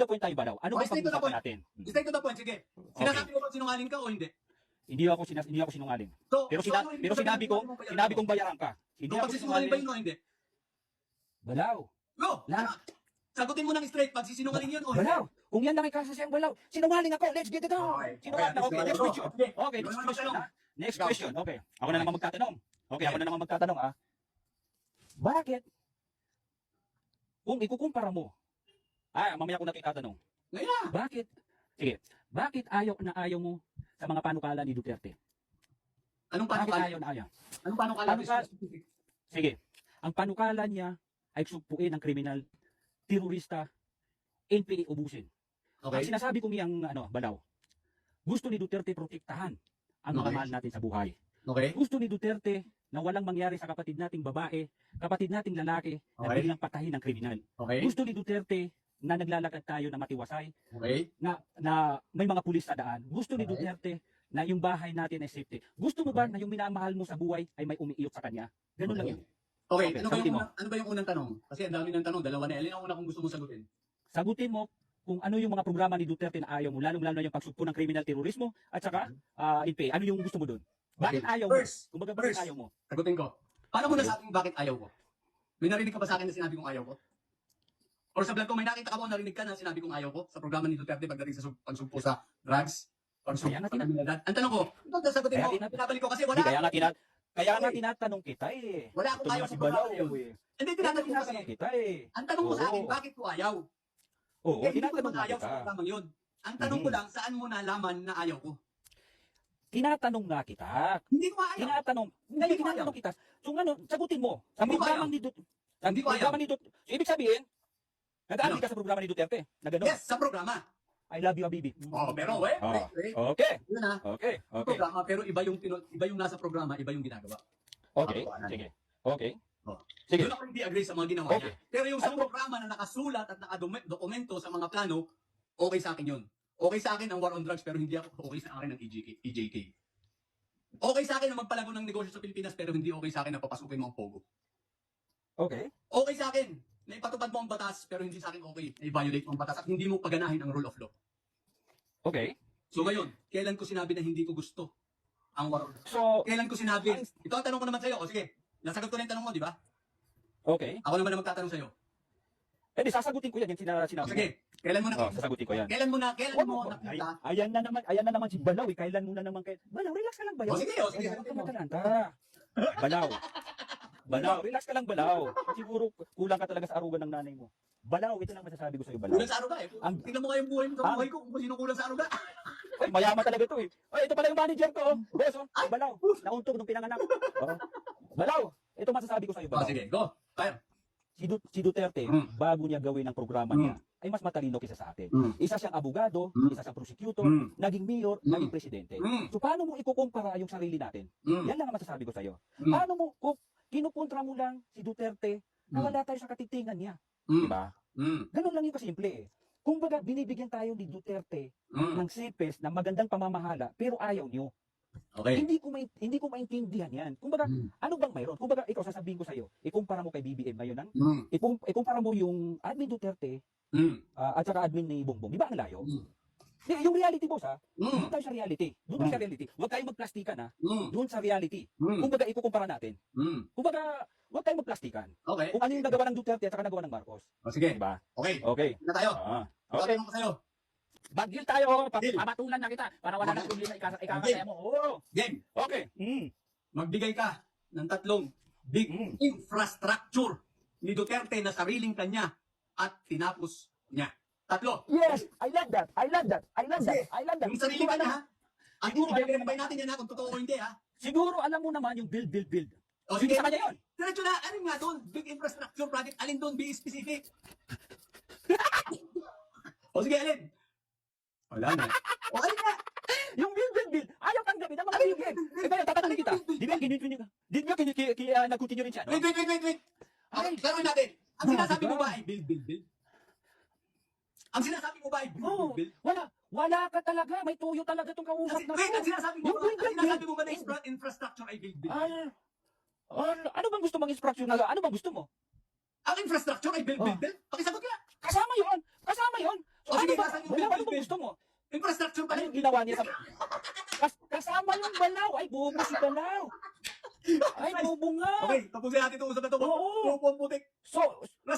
the point tayo, Balaw. Ano ba Straight to the pag-usapan point. natin? Straight to the point, sige. Sinasabi mo ba sinungaling ka o hindi? Hindi ako sinungaling. So, Pero so ano yung pero ibig sinabi ko, sabihin mo bayaran sinabi mo? kong bayaran ka. Hindi Kung ako pagsisinungaling ba sinungaling. yun o hindi? Balaw. Go! Lahat. Sagutin mo ng straight, pagsisinungaling yun o hindi? Balaw. Kung yan lang ay kasasayang Balaw, sinungaling ako. Let's get it on. Okay. Sinungaling ako. Okay, next Go. question. Okay. Okay, Ikaw next naman question. magtanong. Ha? Next Ikaw. question. Okay. Ako na naman magtatanong. Okay, ako na naman magtatanong. Bakit? Kung ikukumpara mo, mamaya ko na ito itatanong. Ngayon na! Bakit? Sige. Bakit ayaw na ayaw mo sa mga panukala ni Duterte? Anong Bakit panukala? ayaw na ayaw? Anong panukala? Panukala. Sige. Ang panukala niya ay sugpuin ng kriminal, terorista, NPA ubusin. Ang Okay. sinasabi ko niyang Balaw, gusto ni Duterte protektahan ang mga Okay. mahal natin sa buhay. Okay. Gusto ni Duterte na walang mangyari sa kapatid nating babae, kapatid nating lalaki na Okay. biglang patahin ng kriminal. Okay. Gusto ni Duterte na naglalakad tayo na matiwasay, Okay. na may mga pulis sa daan. Gusto ni Okay. Duterte na yung bahay natin ay safety. Gusto mo ba na yung minamahal mo sa buhay ay may umiiyot sa kanya? Ganun lang yun. Okay, Okay, ano sagutin mo. ano ba yung unang tanong? Kasi ang dami ng tanong, dalawa na. Alin ang una kung gusto mo sagutin? Sagutin mo kung ano yung mga programa ni Duterte na ayaw mo, lalong-lalo na yung pagsugpo ng kriminal terorismo at saka NPA. Ano yung gusto mo doon? Bakit Okay. ayaw mo? First, Kumbaga, bakit first. ayaw mo? Sagutin ko. Paano mo nasabing bakit ayaw ko? May narinig ka ba sa akin na sinabi kong ayaw ko? Or sa vlog ko, may nakita ka ba o narinig ka na sinabi kong ayaw ko sa programa ni Duterte pagdating sa pagsugpo sa drugs? Pagsugpo Kaya nga sa kriminalidad? Ang tanong ko, ito sagutin Kaya mo, tinat- pinabalik ko kasi Hindi, kaya nga Okay. tinatanong kita eh. Wala akong Ito ayaw naman sa si programa Balaw na yun. eh. Hindi, Kaya tinatanong ko kasi. tinatanong kita eh. Ang tanong mo sa akin, Oo. bakit ko ayaw? Oo, Eh, hindi ko tinatanong naman nga ayaw sa kita. programang yun. Ang tanong ko lang, saan mo nalaman na ayaw ko? Tinatanong nga kita. Hindi ko ayaw. Tinatanong. Hindi Hindi, ko tinatanong kita. So ano, sagutin mo. Sa Hindi ko programang ayaw. ni Duterte. Sa Hindi ko programang ni Duterte. So, ibig sabihin, nag-aaral Ano? ka sa programa ni Duterte. Na gano'n. Yes, sa programa. I love you, Habibi. Oh, pero wait. Okay. Yun na. Okay. Okay. Programa, pero iba yung nasa programa, iba yung ginagawa. Okay. Ano? Sige. Okay. Oh. Sige. Doon ako hindi agree sa mga ginawa Okay. niya. Pero yung sa Ano ba- programa na nakasulat at nakadokumento sa mga plano, okay sa akin yun. Okay sa akin ang war on drugs, pero hindi ako okay sa akin ang EJK. Okay sa akin ang magpalago ng negosyo sa Pilipinas, pero hindi okay sa akin na papasukin mo ang pogo. Okay. Okay sa akin na ipatupad mo ang batas, pero hindi sa akin okay na i-violate mo ang batas at hindi mo paganahin ang rule of law. Okay. So ngayon, kailan ko sinabi na hindi ko gusto ang war on drugs? So, Kailan ko sinabi? Ito ang tanong ko naman sa'yo. O sige, nasagot ko na yung tanong mo, di ba? okay. Ako naman ang magtatanong sa'yo. Eh, di sasagutin ko yan. Yung sinabi O mo. sige, kailan mo Oh, nakita? sasagutin ko yan. Kailan mo Ay, nakita? ayan na naman si Balaw eh. Kailan mo na naman Balaw, relax ka lang, Balaw. O sige, Huwag kang matalanta. Balaw. Balaw, relax ka lang, Balaw. Siguro kulang ka talaga sa arugan ng nanay mo. Balaw, ito lang masasabi ko sa iyo, Balaw. Kulang sa aruga eh. Ang- Tingnan mo nga yung buhay mo sa buhay ko kung sino kulang sa aruga. Ay, mayaman talaga ito eh. Ay, ito pala yung manager ko. Oh. Boss, oh. Ay, Balaw, nauntog nung pinanganak. Oh. Balaw, ito masasabi ko sa iyo, O Balaw. sige, go. Fire. Si Duterte, bago niya gawin ang programa niya, ay mas matalino kaysa sa atin. Isa siyang abogado, isa siyang prosecutor, naging mayor, naging presidente. So paano mo ikukumpara yung sarili natin? Yan lang ang masasabi ko sa iyo. Paano mo, kung kinukontra mo lang si Duterte, na wala tayo sa katitingan niya. Diba? Ganun lang yung kasimple eh. Kumbaga, binibigyan tayo ni Duterte ng sipes na magandang pamamahala, pero ayaw niyo. Okay. Hindi ko maintindihan yan. Kumbaga, ano bang mayroon? Kumbaga, ikaw sasabihin ko sa iyo, ikumpara mo kay BBM ngayon ng ikumpara mo yung admin Duterte at saka admin ni Bongbong. Di ba ang layo? Yung reality, boss, ha? Doon tayo sa reality. Doon tayo sa reality. Huwag tayong magplastikan, ha? Doon sa reality. Kumbaga, ikukumpara natin. Kumbaga, huwag tayong magplastikan. Okay. Kung ano yung nagawa ng Duterte at saka nagawa ng Marcos. O sige. Diba? Okay. Okay. Na tayo. Okay. Tatanong ko sa'yo. Bagil tayo. Deal. Pamatulan na kita para wala nang problema ikakasaya mo. Oo. Game. Okay. Magbigay ka ng tatlong big infrastructure ni Duterte na sariling kanya at tinapos niya. Tatlo. Yes, I love that. I love that. I love that. Sige. I love that. Yung sarili kanya ha. At i-verify natin yan ha kung totoo o hindi ha. Siguro alam mo naman yung build. O Sige sige. sa kanya yun. Diretso na. Alin nga doon? Big infrastructure project. Alin doon? Be specific. O sige, alin? Wala na. O alin nga? Yung build. Ayaw tanggapin ang mga Ano build. Eh kaya tatanungin kita. Di ba nag-continue rin siya, no? Wait. Okay, klaruin natin. Ang sinasabi mo ba ay build? Ang sinasabi mo ba ay Oo. build? Wala ka talaga. May tuyo talaga itong kausap na Wait, ang sinasabi mo Yung ba? Ang sinasabi mo ba na infrastructure ay build? Ano bang gusto mong instruction na? Ano bang gusto mo? Ang infrastructure ay build? Pakisagot ka. Kasama yon. So, yung Balaw, ano build, bang build? gusto mo? Infrastructure Ano pala yung ginawa niya sa... kasama yung Balaw. Ay, bobo si Balaw. Ay, bobo nga. Okay, tapusin natin itong usap na ito. Oo. Pupo, putik. So,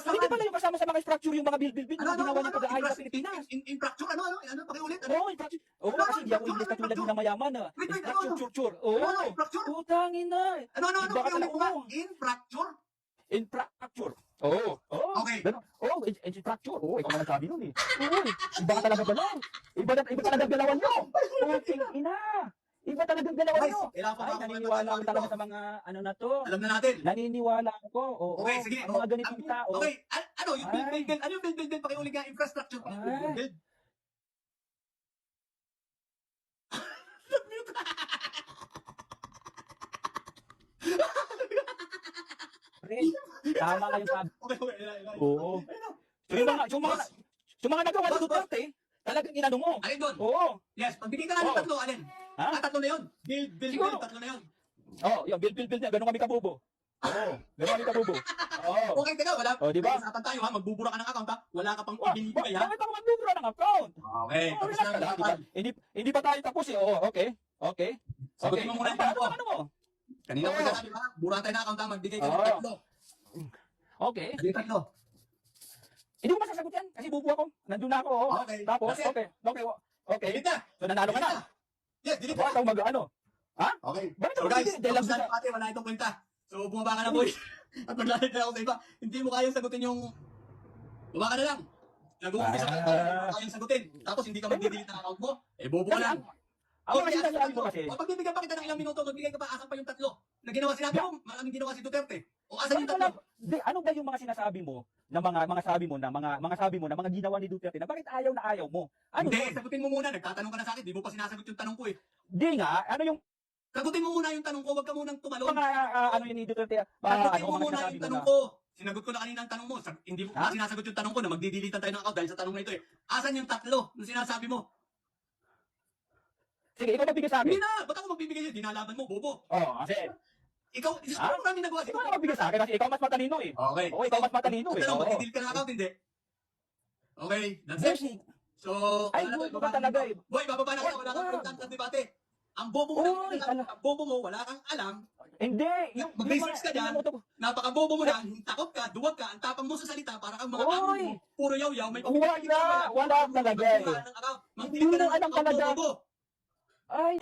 hindi pala yung kasama sa mga structure yung mga build Ano, na ginawa niya pag-aayos sa Pilipinas. Infrastructure, ano, pakiulit, ano? Oo, infrastructure. Oo, kasi hindi ako English katulad ng mayaman. Wait, ano? Infrastructure. Oo. Ano, infrastructure? Utangin na. Ano, Iba ka pakiulit talaga, mo nga. oo. Infrastructure? Infrastructure. Oo. Oo. Okay. Ganun. Oo, infrastructure. Oo, ikaw naman sabi nun eh. Oo, iba ka talaga Balaw. Iba talaga galawan nyo. Puting ina. Iba talaga galawan Guys, nyo. kailangan pa Ay, ba ako naniniwala ako talaga sa mga ano na to. Alam na natin. Naniniwala ako. Oo. Okay, sige. Ang mga ganitong tao. Okay, ano, yung Ay. build, ano yung build, pakiulit nga, infrastructure. Ay. Build. Pre, tama nga yung sabi. Okay. Oo. So, yung mga nagawa ni Duterte, talagang inano mo. Alin doon? Oo. Yes, pagbigay ka nga ng Oo. tatlo, alin? Ha? Tatlo na yun. Build, Siguro. tatlo na yun. Oo, yung build na. Ganun kami kabobo. Oo. Ganun kami kabobo. Oo. Okay, teka, wala. Oh, di ba? Usapan tayo ha, magbubura ka ng account ha. Wala ka pang Wah, ibinibigay ha. bakit ako magbubura ng account? Okay, Oo, tapos relax na ka lang. usapan. Hindi pa tayo tapos eh. Oo, okay. Okay. Sagutin mo muna yung tanong ko. Ano mo? Kanina ko Oo. sinabi ha, bura tayo ng account ha, magbigay ka ng Oo. tatlo. Okay. Magbigay tatlo. Hindi ko masasagot yan kasi bubo ako. Nandun na ako. Oo. Okay. Tapos, That's it. okay. Okay. Delete na. So, nanalo ka na. Yes, delete Bakit na. ako mag-ano? Okay. Bakit So ako guys, hindi? Dahil tapos na pati, wala itong kwenta. So bumaba ka na boy. At maglalit na ako sa iba. Hindi mo kayang sagutin yung... Bumaba ka na lang. Nag-uumpisa ka na, hindi mo kayang sagutin. Tapos hindi ka mag-delete ng account mo. Eh, bobo ka Kasi lang. ang mga sinasabi mo kasi, O pagbibigyan pa kita ng ilang minuto, magbigay ka pa, asan pa yung tatlo? Na ginawa sinabi mo, maraming ginawa si Duterte. O asan yung bakit wala, tatlo? ano ba yung mga sinasabi mo na mga sabi mo na mga ginawa ni Duterte na bakit ayaw na ayaw mo? Ano Hindi, yun? sagutin mo muna. Nagtatanong ka na sa akin, di mo pa sinasagot yung tanong ko eh. Di nga, ano yung Sagutin mo muna yung tanong ko, wag ka munang tumalon. mga ano yun ni Duterte? Sagutin ano, mo mga muna sinasabi yung mo tanong na, ko. Sinagot ko na kanina ang tanong mo. Hindi mo Ha? pa sinasagot yung tanong ko na magdidilitan tayo ng account dahil sa tanong na ito eh. Asan yung tatlo na sinasabi mo? sige, ikaw magbigay sa Hindi akin. na! Ba't ako magbibigay yun? Dinalaban mo, bobo. Oo, kasi, Ikaw, Diyos ko, Ha? maraming nagawa si ikaw na magbigay sa akin kasi ikaw mas matalino eh. Okay. Oo, ikaw mas matalino eh. Tanong, Oo. magdideal ka ng account, hindi? Okay, that's it. Kasi, So, ay, wala na, bobo ibaba ka talaga na. eh. Boy, bababa na ka. Wala kang Wag. kwentang sa debate. Ang bobo mo, Uy, ang bobo mo, wala kang alam. Hindi, yung Mag-research ka dyan. tingnan mo to. Napaka-bobo mo lang, takot ka, duwag ka, ang tapang mo sa salita, para kang mga amo Uy. mo, puro yaw-yaw, may Wala talaga eh. Hindi Hindi ka mo alam talaga. Ay,